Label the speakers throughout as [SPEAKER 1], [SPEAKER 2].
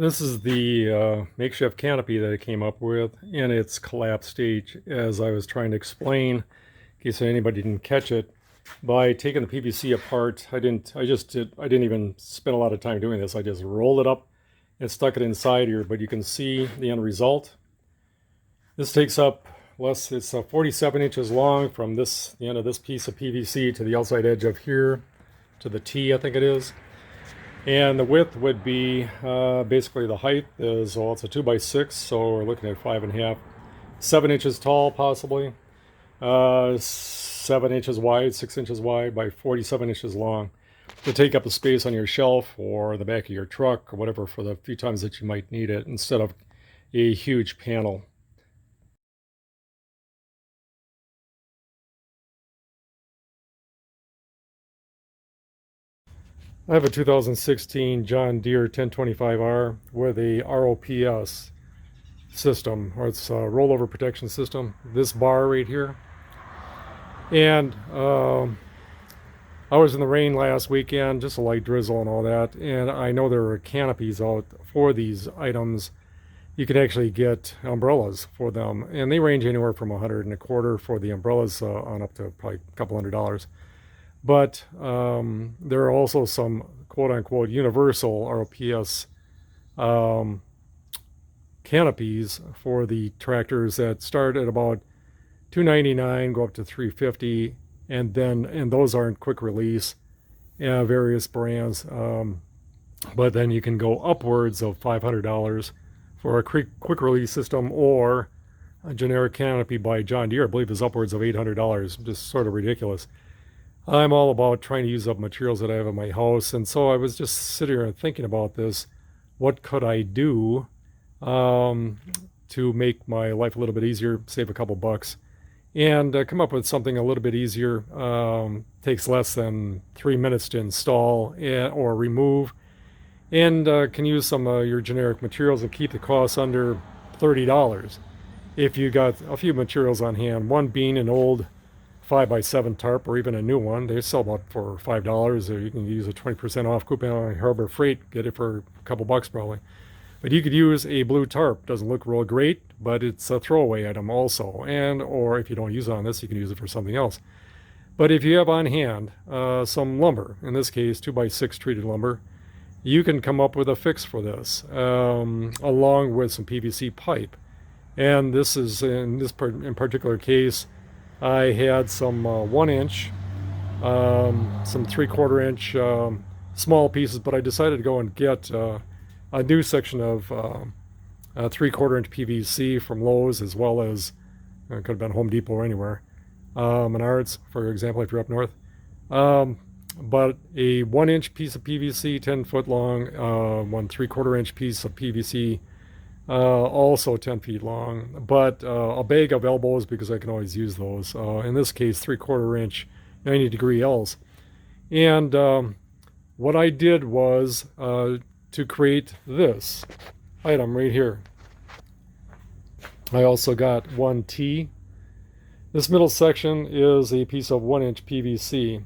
[SPEAKER 1] This is the makeshift canopy that I came up with in its collapse stage, as I was trying to explain, in case anybody didn't catch it. By taking the PVC apart, I didn't even spend a lot of time doing this. I just rolled it up and stuck it inside here, but you can see the end result. This takes up it's 47 inches long from the end of this piece of PVC to the outside edge of here, to the T, I think it is. And the width would be basically the height is, well, it's a 2x6, so we're looking at 5.5, 7 inches tall possibly, 7 inches wide, 6 inches wide by 47 inches long, to take up the space on your shelf or the back of your truck or whatever for the few times that you might need it, instead of a huge panel. I have a 2016 John Deere 1025R with a ROPS system, or it's a rollover protection system, this bar right here. And I was in the rain last weekend, just a light drizzle and all that, and I know there are canopies out for these items. You can actually get umbrellas for them, and they range anywhere from $125 for the umbrellas on up to probably a couple $100. But there are also some quote-unquote universal ROPS canopies for the tractors that start at about $299, go up to $350, and those aren't quick release, various brands. But then you can go upwards of $500 for a quick release system, or a generic canopy by John Deere, I believe, is upwards of $800. Just sort of ridiculous. I'm all about trying to use up materials that I have in my house, and so I was just sitting here and thinking about this. What could I do to make my life a little bit easier, save a couple bucks, and come up with something a little bit easier, takes less than 3 minutes to install or remove, and can use some of your generic materials and keep the costs under $30 if you got a few materials on hand, one being an old 5x7 tarp, or even a new one. They sell about for $5, or you can use a 20% off coupon on Harbor Freight, get it for a couple bucks probably. But you could use a blue tarp. Doesn't look real great, but it's a throwaway item also. And or if you don't use it on this, you can use it for something else. But if you have on hand some lumber, in this case 2x6 treated lumber, you can come up with a fix for this, along with some PVC pipe. And this is, in particular case, I had some 1 inch, some 3/4 inch small pieces, but I decided to go and get a new section of 3/4 inch PVC from Lowe's, as well as it could have been Home Depot or anywhere, Menards, for example, if you're up north. But a 1 inch piece of PVC, 10 foot long, 1 3/4 inch piece of PVC, also 10 feet long, but a bag of elbows, because I can always use those. In this case, 3/4 inch 90-degree L's. And what I did was to create this item right here. I also got one T. This middle section is a piece of 1 inch PVC.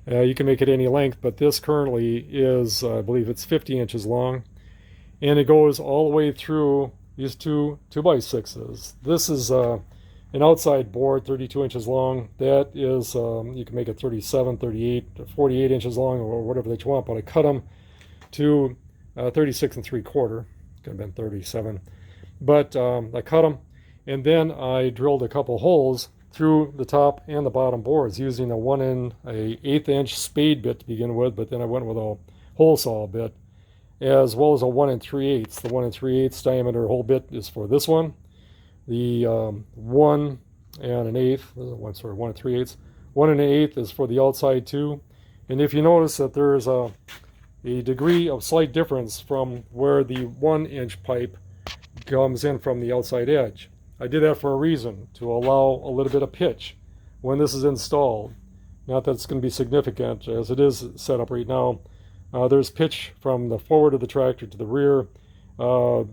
[SPEAKER 1] You can make it any length, but this currently is, I believe it's 50 inches long. And it goes all the way through these two 2x6s. This is an outside board, 32 inches long. That is, you can make it 37, 38, 48 inches long, or whatever that you want, but I cut them to 36 3/4. Could have been 37. But I cut them, and then I drilled a couple holes through the top and the bottom boards using a 1/8 inch spade bit to begin with, but then I went with a hole saw bit, as well as a 1 3/8. The 1 3/8 diameter hole bit is for this one. The 1 1/8, 1 3/8, 1 1/8 is for the outside too. And if you notice that there's a degree of slight difference from where the 1 inch pipe comes in from the outside edge. I did that for a reason, to allow a little bit of pitch when this is installed. Not that it's going to be significant, as it is set up right now. There's pitch from the forward of the tractor to the rear,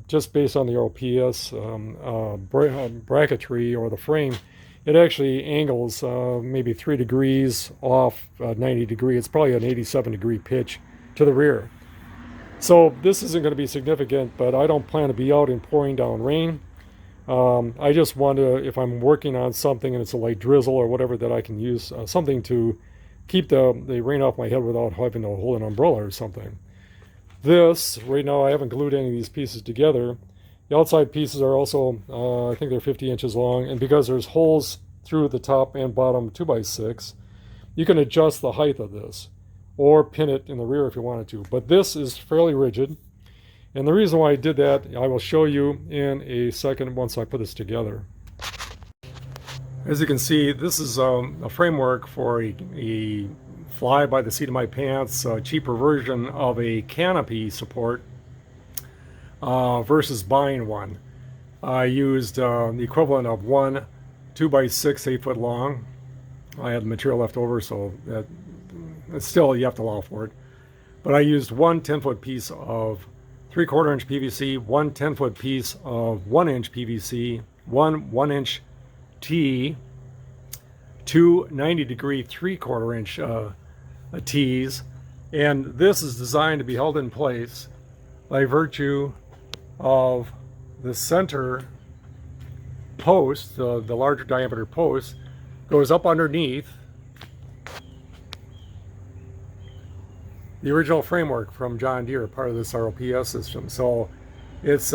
[SPEAKER 1] just based on the ROPS bracketry or the frame. It actually angles maybe 3 degrees off 90 degree. It's probably an 87 degree pitch to the rear. So this isn't going to be significant, but I don't plan to be out and pouring down rain. I just want to, if I'm working on something and it's a light drizzle or whatever, that I can use something to keep the rain off my head without having to hold an umbrella or something. This, right now, I haven't glued any of these pieces together. The outside pieces are also, I think they're 50 inches long, and because there's holes through the top and bottom 2x6, you can adjust the height of this or pin it in the rear if you wanted to. But this is fairly rigid, and the reason why I did that, I will show you in a second once I put this together. As you can see, this is a framework for a fly by the seat of my pants, cheaper version of a canopy support versus buying one. I used the equivalent of one 2x6 8 foot long. I had material left over, so that still you have to allow for it. But I used one 10-foot piece of 3/4 inch PVC, one 10-foot piece of 1 inch PVC, one 1 inch T, two 90-degree 3/4 inch T's, and this is designed to be held in place by virtue of the center post, the larger diameter post, goes up underneath the original framework from John Deere, part of this ROPS system. So it's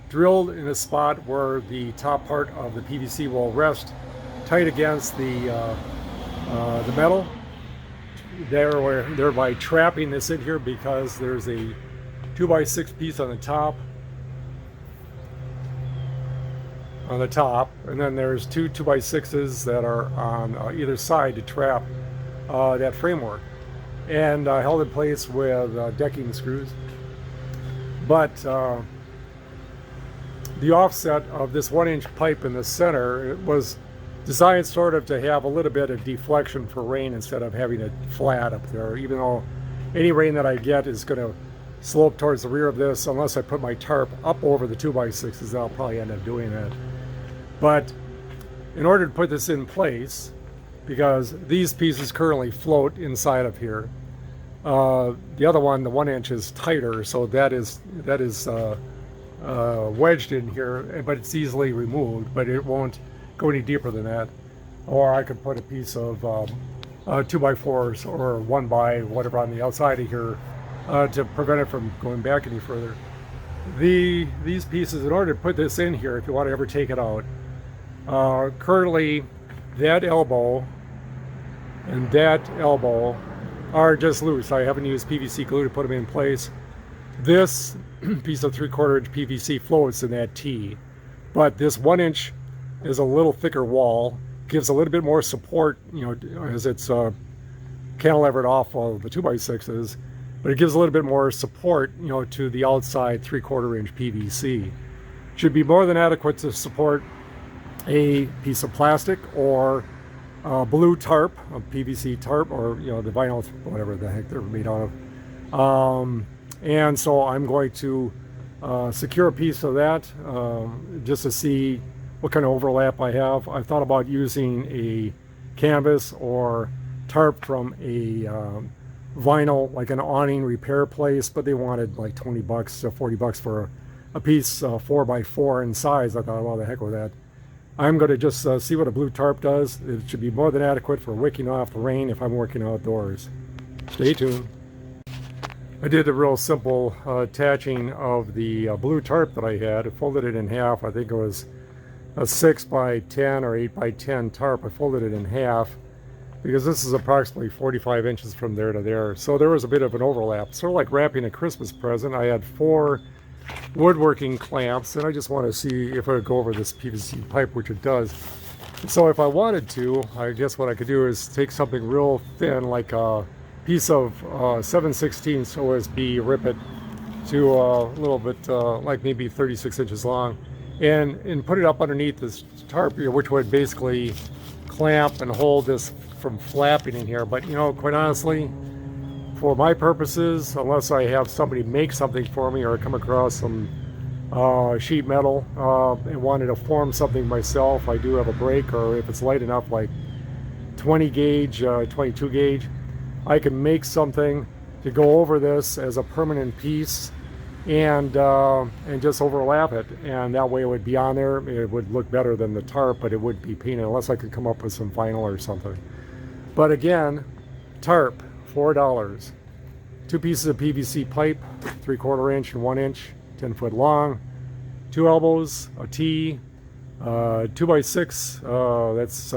[SPEAKER 1] drilled in a spot where the top part of the PVC will rest tight against the metal, thereby trapping this in here, because there's a 2x6 piece on the top, and then there's two 2x6s that are on either side to trap that framework, and held in place with decking screws. But the offset of this 1 inch pipe in the center, it was designed sort of to have a little bit of deflection for rain instead of having it flat up there, even though any rain that I get is going to slope towards the rear of this. Unless I put my tarp up over the 2x6s, I'll probably end up doing that. But in order to put this in place, because these pieces currently float inside of here, the other one, the 1 inch, is tighter, so that is wedged in here, but it's easily removed, but it won't go any deeper than that. Or I could put a piece of 2x4s or 1x whatever on the outside of here to prevent it from going back any further. These pieces, in order to put this in here, if you want to ever take it out, currently that elbow and that elbow are just loose. I haven't used PVC glue to put them in place. This piece of 3/4 inch PVC floats in that T, but this 1 inch is a little thicker wall, gives a little bit more support, as it's cantilevered off of the 2x6s, but it gives a little bit more support, to the outside 3/4 inch PVC. Should be more than adequate to support a piece of plastic or blue tarp, a PVC tarp, or the vinyl, whatever the heck they're made out of. And so I'm going to secure a piece of that just to see what kind of overlap I have. I've thought about using a canvas or tarp from a vinyl, like an awning repair place, but they wanted like $20 to $40 for a piece 4x4 in size. I thought, well, the heck with that. I'm going to just see what a blue tarp does. It should be more than adequate for wicking off the rain if I'm working outdoors. Stay tuned. I did a real simple attaching of the blue tarp that I had. I folded it in half. I think it was a 6x10 or 8x10 tarp. I folded it in half because this is approximately 45 inches from there to there. So there was a bit of an overlap. Sort of like wrapping a Christmas present. I had 4 woodworking clamps, and I just want to see if it would go over this PVC pipe, which it does. So if I wanted to, I guess what I could do is take something real thin, like a piece of 7/16 OSB, rip it to a little bit like maybe 36 inches long, and put it up underneath this tarp here, which would basically clamp and hold this from flapping in here. But quite honestly, for my purposes, unless I have somebody make something for me or come across some sheet metal and wanted to form something myself, I do have a brake, or if it's light enough, like 20 gauge, 22 gauge, I can make something to go over this as a permanent piece and just overlap it, and that way it would be on there. It would look better than the tarp, but it would be painted unless I could come up with some vinyl or something. But again, tarp, $4. 2 pieces of PVC pipe, 3/4 inch and 1 inch, 10 foot long, 2 elbows, a T, 2x6, that's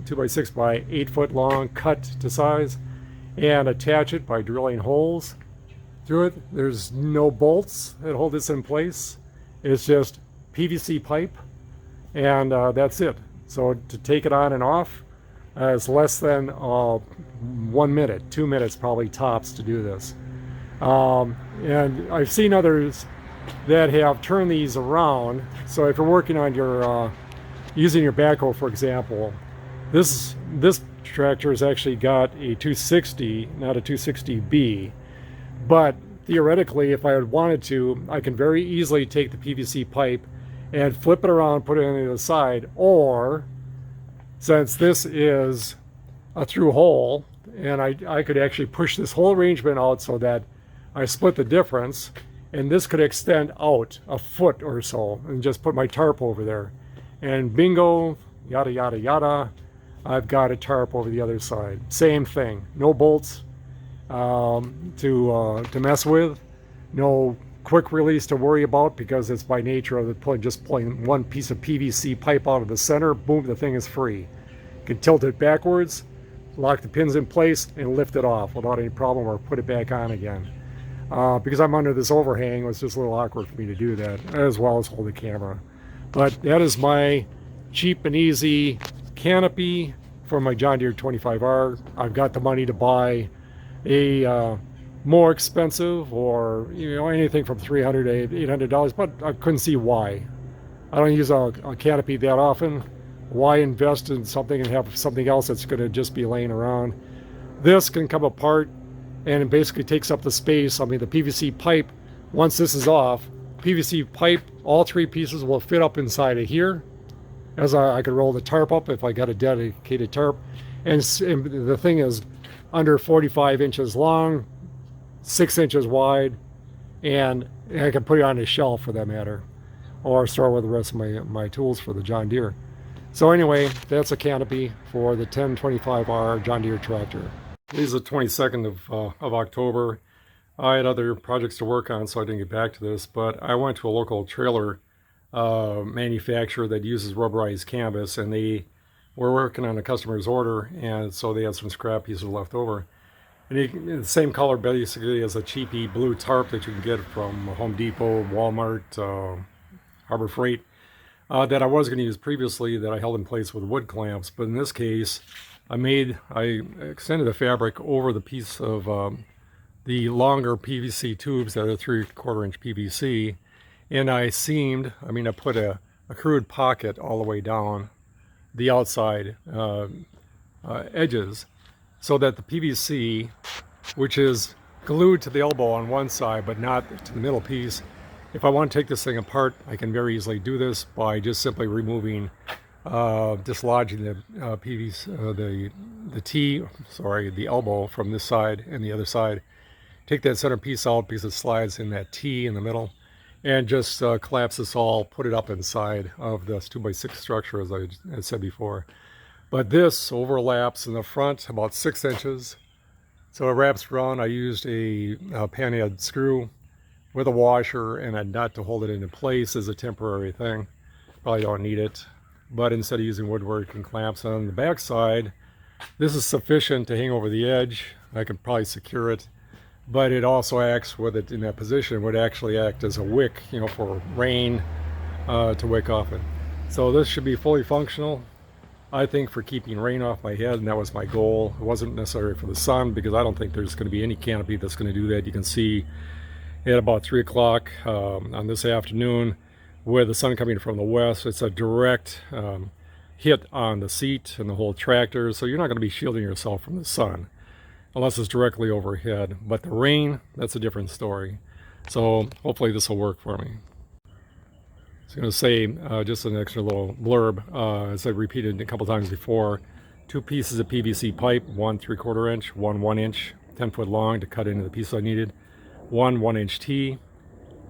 [SPEAKER 1] 2x6 by 8 foot long, cut to size, and attach it by drilling holes through it. There's no bolts that hold this in place. It's just PVC pipe, and that's it. So to take it on and off, it's less than 1 minute, 2 minutes probably tops to do this. And I've seen others that have turned these around. So if you're working on your using your backhoe, for example, this tractor has actually got a 260, not a 260B. But theoretically, if I wanted to, I can very easily take the PVC pipe and flip it around, put it on the other side, or since this is a through hole, and I could actually push this whole arrangement out so that I split the difference, and this could extend out a foot or so, and just put my tarp over there. And bingo, yada, yada, yada, I've got a tarp over the other side. Same thing, no bolts to mess with, no quick release to worry about, because it's by nature of the just pulling one piece of PVC pipe out of the center, boom, the thing is free. You can tilt it backwards, lock the pins in place, and lift it off without any problem, or put it back on again. Because I'm under this overhang, it's just a little awkward for me to do that, as well as hold the camera. But that is my cheap and easy Canopy for my John Deere 25R. I've got the money to buy a more expensive, or anything from $300 to $800, but I couldn't see why. I don't use a Canopy that often. Why invest in something and have something else that's going to just be laying around? This can come apart, and it basically takes up the space. I mean, the PVC pipe, once this is off, PVC pipe, all 3 pieces will fit up inside of here, as I could roll the tarp up if I got a dedicated tarp. And the thing is under 45 inches long, 6 inches wide, and I can put it on a shelf for that matter, or store with the rest of my tools for the John Deere. So anyway, that's a Canopy for the 1025R John Deere tractor. This is the 22nd of October. I had other projects to work on, so I didn't get back to this, but I went to a local trailer manufacturer that uses rubberized canvas, and they were working on a customer's order, and so they had some scrap pieces left over. And the same color basically as a cheapy blue tarp that you can get from Home Depot, Walmart, Harbor Freight, that I was going to use previously, that I held in place with wood clamps. But in this case, I extended the fabric over the piece of the longer PVC tubes that are 3/4 inch PVC, and I put a crude pocket all the way down the outside edges, so that the PVC, which is glued to the elbow on one side but not to the middle piece, if I want to take this thing apart, I can very easily do this by just simply removing, dislodging the PVC, the elbow from this side and the other side. Take that center piece out because it slides in that T in the middle, and just collapse this all, put it up inside of this 2x6 structure, as I had said before. But this overlaps in the front about 6 inches, so it wraps around. I used a panhead screw with a washer and a nut to hold it into place as a temporary thing. Probably don't need it, but instead of using woodwork and clamps on the back side, this is sufficient to hang over the edge. I could probably secure it, but it also acts with it in that position. It would actually act as a wick, for rain to wick off it. So this should be fully functional, I think, for keeping rain off my head, and that was my goal. It wasn't necessary for the sun, because I don't think there's going to be any canopy that's going to do that. You can see at about 3 o'clock on this afternoon, with the sun coming from the west, it's a direct hit on the seat and the whole tractor, so you're not going to be shielding yourself from the sun unless it's directly overhead. But the rain, that's a different story. So hopefully this will work for me. I was going to say just an extra little blurb, as I repeated a couple times before. 2 pieces of PVC pipe, 1 3/4 inch, 1 1 inch, 10 foot long to cut into the piece I needed. 1 1 inch T,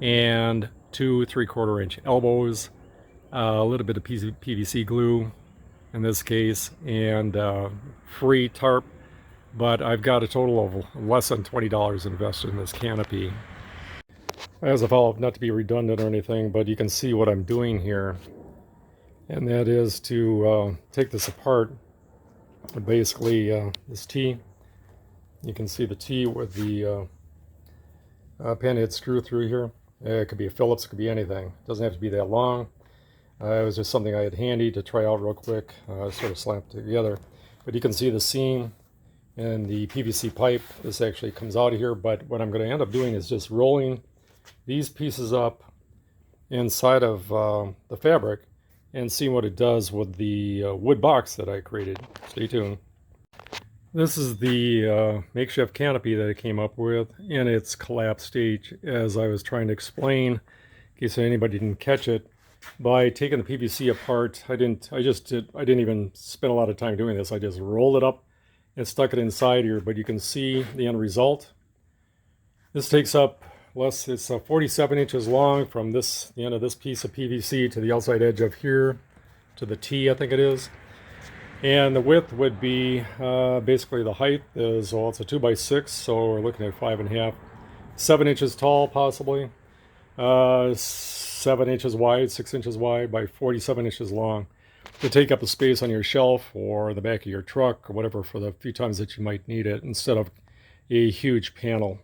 [SPEAKER 1] and 2 3/4 inch elbows, a little bit of PVC glue in this case, and free tarp. But I've got a total of less than $20 invested in this canopy. As a follow-up, not to be redundant or anything, but you can see what I'm doing here, and that is to take this apart. Basically, this T, you can see the T with the panhead screw through here. It could be a Phillips, it could be anything. It doesn't have to be that long. It was just something I had handy to try out real quick, sort of slapped together. But you can see the seam and the PVC pipe. This actually comes out of here, but what I'm going to end up doing is just rolling these pieces up inside of the fabric and see what it does with the wood box that I created. Stay tuned. This is the makeshift canopy that I came up with in its collapse stage, as I was trying to explain, in case anybody didn't catch it. By taking the PVC apart, I didn't even spend a lot of time doing this. I just rolled it up and stuck it inside here, but you can see the end result. This takes up it's 47 inches long from the end of this piece of PVC to the outside edge of here to the T, I think it is. And the width would be basically the height is, well, it's a 2x6, so we're looking at 5.5, 7 inches tall possibly, 7 inches wide, 6 inches wide by 47 inches long, to take up the space on your shelf or the back of your truck or whatever for the few times that you might need it, instead of a huge panel.